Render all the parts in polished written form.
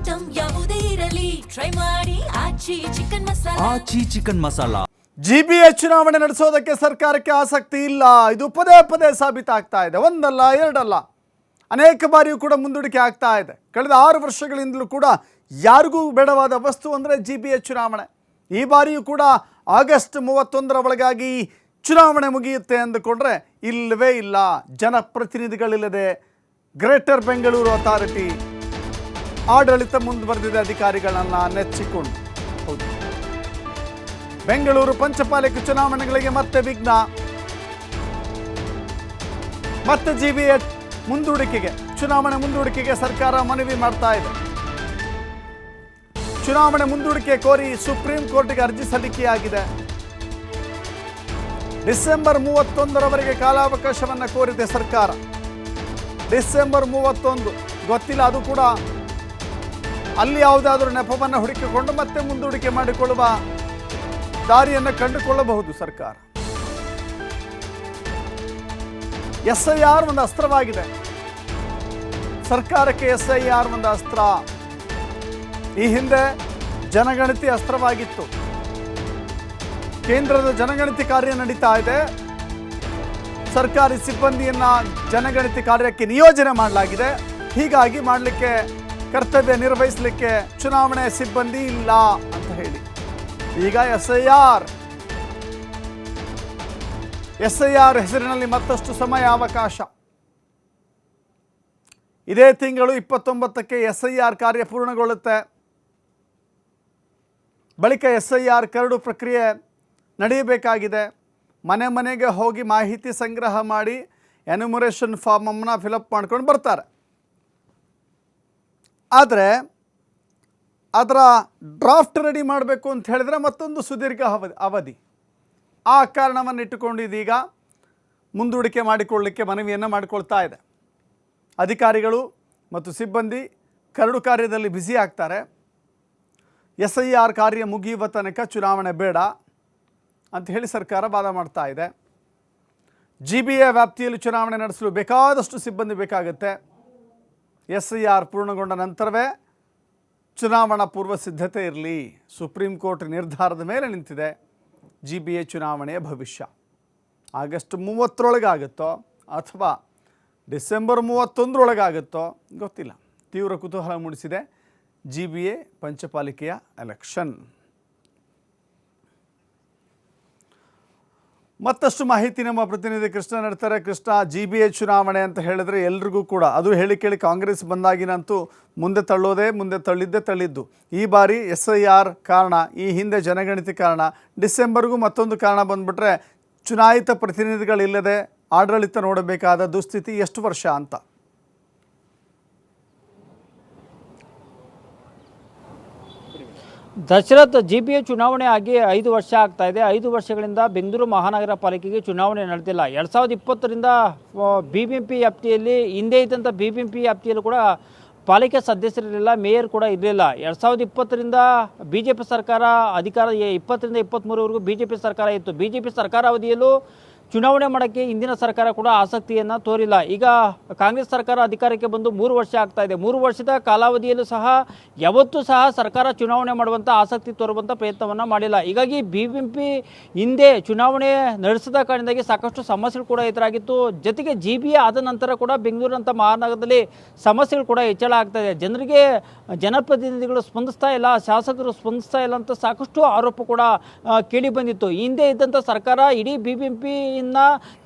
Item ಯಾವುದೇ ಇರಲಿ try ಮಾಡಿ ಆಚಿ ಚಿಕನ್ ಮಸಾಲಾ. ಜಿಬಿಎ ಚುನಾವಣೆ ನಡೆಸೋದಕ್ಕೆ ಸರ್ಕಾರಕ್ಕೆ ಆಸಕ್ತಿ ಇಲ್ಲ. ಇದು ಪದೇ ಪದೇ ಸಾಬೀತಾಗ್ತಾ ಇದೆ. ಒಂದಲ್ಲ ಎರಡಲ್ಲ, ಅನೇಕ ಬಾರಿಯೂ ಕೂಡ ಮುಂದೂಡಿಕೆ ಆಗ್ತಾ ಇದೆ. ಕಳೆದ 6 ವರ್ಷಗಳಿಂದಲೂ ಕೂಡ ಯಾರಿಗೂ ಬೇಡವಾದ ವಸ್ತು ಅಂದರೆ ಜಿಬಿಎ ಚುನಾವಣೆ. ಈ ಬಾರಿಯೂ ಕೂಡ ಆಗಸ್ಟ್ 31ರ ಒಳಗಾಗಿ ಚುನಾವಣೆ ಮುಗಿಯುತ್ತೆ ಅಂದುಕೊಂಡ್ರೆ ಇಲ್ಲವೇ ಇಲ್ಲ. ಜನಪ್ರತಿನಿಧಿಗಳಿಲ್ಲದೆ ಗ್ರೇಟರ್ ಬೆಂಗಳೂರು ಅಥಾರಿಟಿ ಆಡಳಿತ ಮುಂದುವರೆದಿದೆ ಅಧಿಕಾರಿಗಳನ್ನು ನೆಚ್ಚಿಕೊಂಡು. ಹೌದು, ಬೆಂಗಳೂರು ಪಂಚಪಾಲಿಕೆ ಚುನಾವಣೆಗಳಿಗೆ ಮತ್ತೆ ವಿಘ್ನ, ಮತ್ತೆ ಜಿಬಿಎ ಮುಂದೂಡಿಕೆಗೆ, ಚುನಾವಣೆ ಮುಂದೂಡಿಕೆಗೆ ಸರ್ಕಾರ ಮನವಿ ಮಾಡ್ತಾ ಇದೆ. ಚುನಾವಣೆ ಮುಂದೂಡಿಕೆ ಕೋರಿ ಸುಪ್ರೀಂ ಕೋರ್ಟ್ಗೆ ಅರ್ಜಿ ಸಲ್ಲಿಕೆಯಾಗಿದೆ. ಡಿಸೆಂಬರ್ 31ರವರೆಗೆ ಕಾಲಾವಕಾಶವನ್ನು ಕೋರಿದೆ ಸರ್ಕಾರ. ಡಿಸೆಂಬರ್ 31 ಗೊತ್ತಿಲ್ಲ, ಅದು ಕೂಡ ಅಲ್ಲಿ ಯಾವುದಾದ್ರೂ ನೆಪವನ್ನು ಹುಡುಕಿಕೊಂಡು ಮತ್ತೆ ಮುಂದೂಡಿಕೆ ಮಾಡಿಕೊಳ್ಳುವ ದಾರಿಯನ್ನು ಕಂಡುಕೊಳ್ಳಬಹುದು ಸರ್ಕಾರ. SIR ಒಂದು ಅಸ್ತ್ರವಾಗಿದೆ. ಸರ್ಕಾರಕ್ಕೆ SIR ಒಂದು ಅಸ್ತ್ರ. ಈ ಹಿಂದೆ ಜನಗಣತಿ ಅಸ್ತ್ರವಾಗಿತ್ತು. ಕೇಂದ್ರದ ಜನಗಣತಿ ಕಾರ್ಯ ನಡೀತಾ ಇದೆ. ಸರ್ಕಾರಿ ಸಿಬ್ಬಂದಿಯನ್ನು ಜನಗಣತಿ ಕಾರ್ಯಕ್ಕೆ ನಿಯೋಜನೆ ಮಾಡಲಾಗಿದೆ. ಹೀಗಾಗಿ ಮಾಡಲಿಕ್ಕೆ, ಕರ್ತವ್ಯ ನಿರ್ವಹಿಸಲಿಕ್ಕೆ ಚುನಾವಣೆ ಸಿಬ್ಬಂದಿ ಇಲ್ಲ ಅಂತ ಹೇಳಿ ಈಗ SIR ಹೆಸರಿನಲ್ಲಿ ಮತ್ತಷ್ಟು ಸಮಯಾವಕಾಶ. ಇದೇ ತಿಂಗಳು 29ಕ್ಕೆ SIR ಕಾರ್ಯ ಪೂರ್ಣಗೊಳ್ಳುತ್ತೆ. ಬಳಿಕ SIR ಕರಡು ಪ್ರಕ್ರಿಯೆ ನಡೆಯಬೇಕಾಗಿದೆ. ಮನೆ ಮನೆಗೆ ಹೋಗಿ ಮಾಹಿತಿ ಸಂಗ್ರಹ ಮಾಡಿ ಎನ್ಯುಮರೇಷನ್ ಫಾರ್ಮನ್ನು ಫಿಲಪ್ ಮಾಡ್ಕೊಂಡು ಬರ್ತಾರೆ. ಆದರೆ ಅದರ ಡ್ರಾಫ್ಟ್ ರೆಡಿ ಮಾಡಬೇಕು ಅಂತ ಹೇಳಿದ್ರೆ ಮತ್ತೊಂದು ಸುದೀರ್ಘ ಅವಧಿ. ಆ ಕಾರಣವನ್ನು ಇಟ್ಟುಕೊಂಡು ಇದೀಗ ಮುಂದೂಡಿಕೆ ಮಾಡಿಕೊಳ್ಳಲಿಕ್ಕೆ ಮನವಿಯನ್ನು ಮಾಡಿಕೊಳ್ತಾ ಇದೆ. ಅಧಿಕಾರಿಗಳು ಮತ್ತು ಸಿಬ್ಬಂದಿ ಕರಡು ಕಾರ್ಯದಲ್ಲಿ ಬ್ಯುಸಿ ಆಗ್ತಾರೆ. SIR ಕಾರ್ಯ ಮುಗಿಯುವ ತನಕ ಚುನಾವಣೆ ಬೇಡ ಅಂತ ಹೇಳಿ ಸರ್ಕಾರ ವಾದ ಮಾಡ್ತಾ ಇದೆ. GBA ವ್ಯಾಪ್ತಿಯಲ್ಲಿ ಚುನಾವಣೆ ನಡೆಸಲು ಬೇಕಾದಷ್ಟು ಸಿಬ್ಬಂದಿ ಬೇಕಾಗುತ್ತೆ. SIR ಪೂರ್ಣಗೊಂಡ ನಂತರವೇ ಚುನಾವಣಾ ಪೂರ್ವ ಸಿದ್ಧತೆ ಇರಲಿ. ಸುಪ್ರೀಂ ಕೋರ್ಟ್ ನಿರ್ಧಾರದ ಮೇಲೆ ನಿಂತಿದೆ GBA ಚುನಾವಣೆಯ ಭವಿಷ್ಯ. ಆಗಸ್ಟ್ 30ರೊಳಗಾಗುತ್ತೋ ಅಥವಾ ಡಿಸೆಂಬರ್ 31ರೊಳಗಾಗುತ್ತೋ ಗೊತ್ತಿಲ್ಲ. ತೀವ್ರ ಕುತೂಹಲ ಮೂಡಿಸಿದೆ GBA ಪಂಚಪಾಲಿಕೆಯ ಎಲೆಕ್ಷನ್. ಮತ್ತಷ್ಟು ಮಾಹಿತಿ ನಮ್ಮ ಪ್ರತಿನಿಧಿ ಕೃಷ್ಣ ನೀಡ್ತಾರೆ. ಕೃಷ್ಣ, GBA ಚುನಾವಣೆ ಅಂತ ಹೇಳಿದ್ರೆ ಎಲ್ರಿಗೂ ಕೂಡ ಅದು ಹೇಳಿ ಕೇಳಿ ಕಾಂಗ್ರೆಸ್ ಬಂದಾಗಿನಂತೂ ಮುಂದೆ ತಳ್ಳಿದ್ದು. ಈ ಬಾರಿ SIR ಕಾರಣ, ಈ ಹಿಂದೆ ಜನಗಣತಿ ಕಾರಣ, ಡಿಸೆಂಬರ್ಗೂ ಮತ್ತೊಂದು ಕಾರಣ ಬಂದ್ಬಿಟ್ರೆ ಚುನಾಯಿತ ಪ್ರತಿನಿಧಿಗಳಿಲ್ಲದೆ ಆಡಳಿತ ನೋಡಬೇಕಾದ ದುಸ್ಥಿತಿ ಎಷ್ಟು ವರ್ಷ ಅಂತ? ದಶರಥ್, GBA ಚುನಾವಣೆ ಆಗಿ 5 ವರ್ಷ ಆಗ್ತಾ ಇದೆ. 5 ವರ್ಷಗಳಿಂದ ಬೆಂಗಳೂರು ಮಹಾನಗರ ಪಾಲಿಕೆಗೆ ಚುನಾವಣೆ ನಡೆದಿಲ್ಲ. 2020ರಿಂದ BBMP ವ್ಯಾಪ್ತಿಯಲ್ಲಿ, ಹಿಂದೆ ಇದ್ದಂಥ BBMP ವ್ಯಾಪ್ತಿಯಲ್ಲೂ ಕೂಡ ಪಾಲಿಕೆ ಸದಸ್ಯರಿರಲಿಲ್ಲ, ಮೇಯರ್ ಕೂಡ ಇರಲಿಲ್ಲ. 2020ರಿಂದ BJP ಸರ್ಕಾರ ಅಧಿಕಾರ, 20ರಿಂದ 23ವರೆಗೂ BJP ಸರ್ಕಾರ ಇತ್ತು. BJP ಸರ್ಕಾರ ಅವಧಿಯಲ್ಲೂ ಚುನಾವಣೆ ಮಾಡೋಕ್ಕೆ ಹಿಂದಿನ ಸರ್ಕಾರ ಕೂಡ ಆಸಕ್ತಿಯನ್ನು ತೋರಿಲ್ಲ. ಈಗ ಕಾಂಗ್ರೆಸ್ ಸರ್ಕಾರ ಅಧಿಕಾರಕ್ಕೆ ಬಂದು 3 ವರ್ಷ ಆಗ್ತಾ ಇದೆ. 3 ವರ್ಷದ ಕಾಲಾವಧಿಯಲ್ಲೂ ಸಹ ಯಾವತ್ತೂ ಸಹ ಸರ್ಕಾರ ಚುನಾವಣೆ ಮಾಡುವಂಥ ಆಸಕ್ತಿ ತೋರುವಂಥ ಪ್ರಯತ್ನವನ್ನು ಮಾಡಿಲ್ಲ. ಹೀಗಾಗಿ BBMP ಹಿಂದೆ ಚುನಾವಣೆ ನಡೆಸಿದ ಕಾರಣದಿಂದಾಗಿ ಸಾಕಷ್ಟು ಸಮಸ್ಯೆಗಳು ಕೂಡ ಎದುರಾಗಿತ್ತು. ಜೊತೆಗೆ GBA ಆದ ನಂತರ ಕೂಡ ಬೆಂಗಳೂರಿನಂಥ ಮಹಾನಗರದಲ್ಲಿ ಸಮಸ್ಯೆಗಳು ಕೂಡ ಹೆಚ್ಚಳ ಆಗ್ತಾ ಇದೆ. ಜನರಿಗೆ, ಜನಪ್ರತಿನಿಧಿಗಳು ಸ್ಪಂದಿಸ್ತಾ ಇಲ್ಲ, ಶಾಸಕರು ಸ್ಪಂದಿಸ್ತಾ ಇಲ್ಲ ಅಂತ ಸಾಕಷ್ಟು ಆರೋಪ ಕೂಡ ಕೇಳಿ ಬಂದಿತ್ತು. ಹಿಂದೆ ಇದ್ದಂಥ ಸರ್ಕಾರ ಇಡೀ BBMP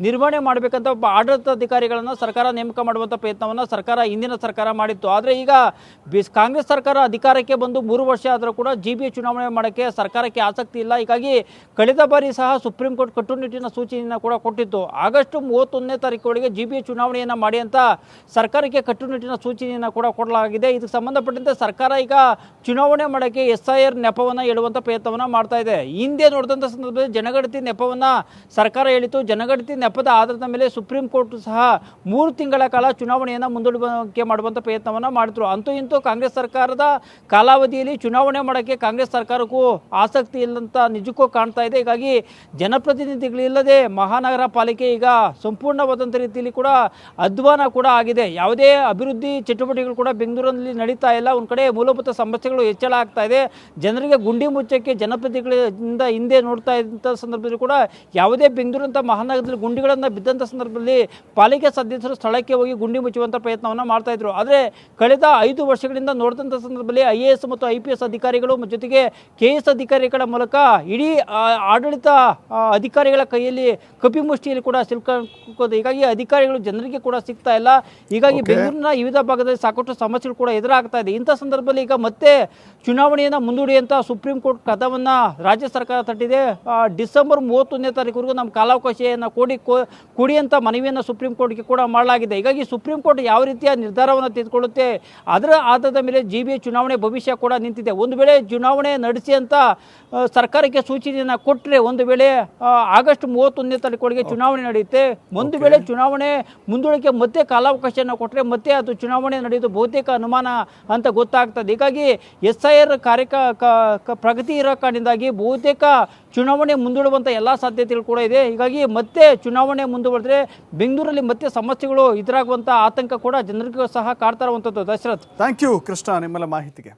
ನಿರ್ವಹಣೆ ಮಾಡಬೇಕಂತ ಒಬ್ಬ ಆಡಳಿತಾಧಿಕಾರಿಗಳನ್ನು ಸರ್ಕಾರ ನೇಮಕ ಮಾಡುವಂಥ ಪ್ರಯತ್ನವನ್ನು ಹಿಂದಿನ ಸರ್ಕಾರ ಮಾಡಿತ್ತು. ಆದರೆ ಈಗ ಕಾಂಗ್ರೆಸ್ ಸರ್ಕಾರ ಅಧಿಕಾರಕ್ಕೆ ಬಂದು 3 ವರ್ಷ ಆದರೂ ಕೂಡ GBA ಚುನಾವಣೆ ಮಾಡೋಕ್ಕೆ ಸರ್ಕಾರಕ್ಕೆ ಆಸಕ್ತಿ ಇಲ್ಲ. ಹೀಗಾಗಿ ಕಳೆದ ಬಾರಿ ಸಹ ಸುಪ್ರೀಂ ಕೋರ್ಟ್ ಕಟ್ಟುನಿಟ್ಟಿನ ಸೂಚನೆಯನ್ನು ಕೂಡ ಕೊಟ್ಟಿತ್ತು. ಆಗಸ್ಟ್ 31ನೇ ತಾರೀಕು GBA ಚುನಾವಣೆಯನ್ನು ಮಾಡಿ ಅಂತ ಸರ್ಕಾರಕ್ಕೆ ಕಟ್ಟುನಿಟ್ಟಿನ ಸೂಚನೆಯನ್ನು ಕೂಡ ಕೊಡಲಾಗಿದೆ. ಇದಕ್ಕೆ ಸಂಬಂಧಪಟ್ಟಂತೆ ಸರ್ಕಾರ ಈಗ ಚುನಾವಣೆ ಮಾಡೋಕ್ಕೆ SIR ನೆಪವನ್ನು ಹೇಳುವಂಥ ಪ್ರಯತ್ನವನ್ನು ಮಾಡ್ತಾ ಇದೆ. ಹಿಂದೆ ನೋಡಿದಂಥ ಸಂದರ್ಭದಲ್ಲಿ ಜನಗಣತಿ ನೆಪವನ್ನು ಸರ್ಕಾರ ಹೇಳಿತ್ತು. ಜನಗಣತಿ ನೆಪದ ಆಧಾರದ ಮೇಲೆ ಸುಪ್ರೀಂ ಕೋರ್ಟ್ ಸಹ 3 ತಿಂಗಳ ಕಾಲ ಚುನಾವಣೆಯನ್ನು ಮುಂದೂಡಿಕೆ ಮಾಡುವಂಥ ಪ್ರಯತ್ನವನ್ನು ಮಾಡಿದ್ರು. ಅಂತೂ ಇಂತೂ ಕಾಂಗ್ರೆಸ್ ಸರ್ಕಾರದ ಕಾಲಾವಧಿಯಲ್ಲಿ ಚುನಾವಣೆ ಮಾಡೋಕ್ಕೆ ಕಾಂಗ್ರೆಸ್ ಸರ್ಕಾರಕ್ಕೂ ಆಸಕ್ತಿ ಇಲ್ಲಂತ ನಿಜಕ್ಕೂ ಕಾಣ್ತಾ ಇದೆ. ಹೀಗಾಗಿ ಜನಪ್ರತಿನಿಧಿಗಳಿಲ್ಲದೆ ಮಹಾನಗರ ಪಾಲಿಕೆ ಈಗ ಸಂಪೂರ್ಣವಾದಂಥ ರೀತಿಯಲ್ಲಿ ಕೂಡ ಅಧ್ವಾನ ಕೂಡ ಆಗಿದೆ. ಯಾವುದೇ ಅಭಿವೃದ್ಧಿ ಚಟುವಟಿಕೆಗಳು ಕೂಡ ಬೆಂಗಳೂರಿನಲ್ಲಿ ನಡೀತಾ ಇಲ್ಲ. ಒಂದು ಕಡೆ ಮೂಲಭೂತ ಸಮಸ್ಯೆಗಳು ಹೆಚ್ಚಳ ಆಗ್ತಾ ಇದೆ. ಜನರಿಗೆ ಗುಂಡಿ ಮುಚ್ಚಕ್ಕೆ ಜನಪ್ರತಿನಿಧಿಗಳಿಂದ ಹಿಂದೆ ನೋಡ್ತಾ ಇದ್ದಂಥ ಸಂದರ್ಭದಲ್ಲಿ ಕೂಡ ಯಾವುದೇ ಬೆಂಗಳೂರಂಥ ಮಹಾನಗರದಲ್ಲಿ ಗುಂಡಿಗಳನ್ನು ಬಿದ್ದಂಥ ಸಂದರ್ಭದಲ್ಲಿ ಪಾಲಿಕೆ ಸದಸ್ಯರು ಸ್ಥಳಕ್ಕೆ ಹೋಗಿ ಗುಂಡಿ ಮುಚ್ಚುವಂಥ ಪ್ರಯತ್ನವನ್ನು ಮಾಡ್ತಾ ಇದ್ರು. ಆದರೆ ಕಳೆದ 5 ವರ್ಷಗಳಿಂದ ನೋಡಿದಂಥ ಸಂದರ್ಭದಲ್ಲಿ IAS ಮತ್ತು IPS ಅಧಿಕಾರಿಗಳು ಜೊತೆಗೆ KS ಅಧಿಕಾರಿಗಳ ಮೂಲಕ ಇಡೀ ಆಡಳಿತ ಅಧಿಕಾರಿಗಳ ಕೈಯಲ್ಲಿ ಕಪಿಮುಷ್ಟಿಯಲ್ಲಿ ಕೂಡ ಸಿಲ್ಕೋದು. ಹೀಗಾಗಿ ಅಧಿಕಾರಿಗಳು ಜನರಿಗೆ ಕೂಡ ಸಿಗ್ತಾ ಇಲ್ಲ. ಹೀಗಾಗಿ ಬೆಂಗಳೂರಿನ ವಿವಿಧ ಭಾಗದಲ್ಲಿ ಸಾಕಷ್ಟು ಸಮಸ್ಯೆಗಳು ಕೂಡ ಎದುರಾಗ್ತಾ ಇದೆ. ಇಂಥ ಸಂದರ್ಭದಲ್ಲಿ ಈಗ ಮತ್ತೆ ಚುನಾವಣೆಯನ್ನು ಮುಂದೂಡಿಯಂತ ಸುಪ್ರೀಂ ಕೋರ್ಟ್ ಕದವನ್ನು ರಾಜ್ಯ ಸರ್ಕಾರ ತಟ್ಟಿದೆ. ಡಿಸೆಂಬರ್ 31ನೇ ತಾರೀಕುವರೆಗೂ ನಮ್ಮ ಕಾಲಾವಕಾಶವನ್ನು ಕೊಡಿ ಅಂತ ಮನವಿಯನ್ನು ಸುಪ್ರೀಂ ಕೋರ್ಟ್ಗೆ ಕೂಡ ಮಾಡಲಾಗಿದೆ. ಹೀಗಾಗಿ ಸುಪ್ರೀಂ ಕೋರ್ಟ್ ಯಾವ ರೀತಿಯ ನಿರ್ಧಾರವನ್ನು ತೆಗೆದುಕೊಳ್ಳುತ್ತೆ ಅದರ ಆಧಾರದ ಮೇಲೆ GBA ಚುನಾವಣೆ ಭವಿಷ್ಯ ಕೂಡ ನಿಂತಿದೆ. ಒಂದು ವೇಳೆ ಚುನಾವಣೆ ನಡೆಸಿ ಅಂತ ಸರ್ಕಾರಕ್ಕೆ ಸೂಚನೆಯನ್ನು ಕೊಟ್ಟರೆ ಒಂದು ವೇಳೆ ಆಗಸ್ಟ್ 31ನೇ ತಾರೀಕುವರೆಗೆ ಚುನಾವಣೆ ನಡೆಯುತ್ತೆ. ಒಂದು ವೇಳೆ ಚುನಾವಣೆ ಮುಂದೂಡಿಕೆ ಮತ್ತೆ ಕಾಲಾವಕಾಶವನ್ನು ಕೊಟ್ಟರೆ ಮತ್ತೆ ಅದು ಚುನಾವಣೆ ನಡೆಯೋದು ಬಹುತೇಕ ಅನುಮಾನ ಅಂತ ಗೊತ್ತಾಗ್ತದೆ. ಹೀಗಾಗಿ SIR ಪ್ರಗತಿ ಇರೋ ಕಾರಣದಿಂದಾಗಿ ಬಹುತೇಕ ಚುನಾವಣೆ ಮುಂದೂಡುವಂಥ ಎಲ್ಲ ಸಾಧ್ಯತೆಗಳು ಕೂಡ ಇದೆ. ಹೀಗಾಗಿ ಮತ್ತೆ ಚುನಾವಣೆ ಮುಂದುವರೆದ್ರೆ ಬೆಂಗಳೂರಲ್ಲಿ ಮತ್ತೆ ಸಮಸ್ಯೆಗಳು ಎದುರಾಗುವಂಥ ಆತಂಕ ಕೂಡ ಜನರಿಗೂ ಸಹ ಕಾಡ್ತಾ ಇರುವಂಥದ್ದು. ದಶರಥ್, ಥ್ಯಾಂಕ್ ಯು ಕೃಷ್ಣ ನಿಮ್ಮೆಲ್ಲ ಮಾಹಿತಿಗೆ.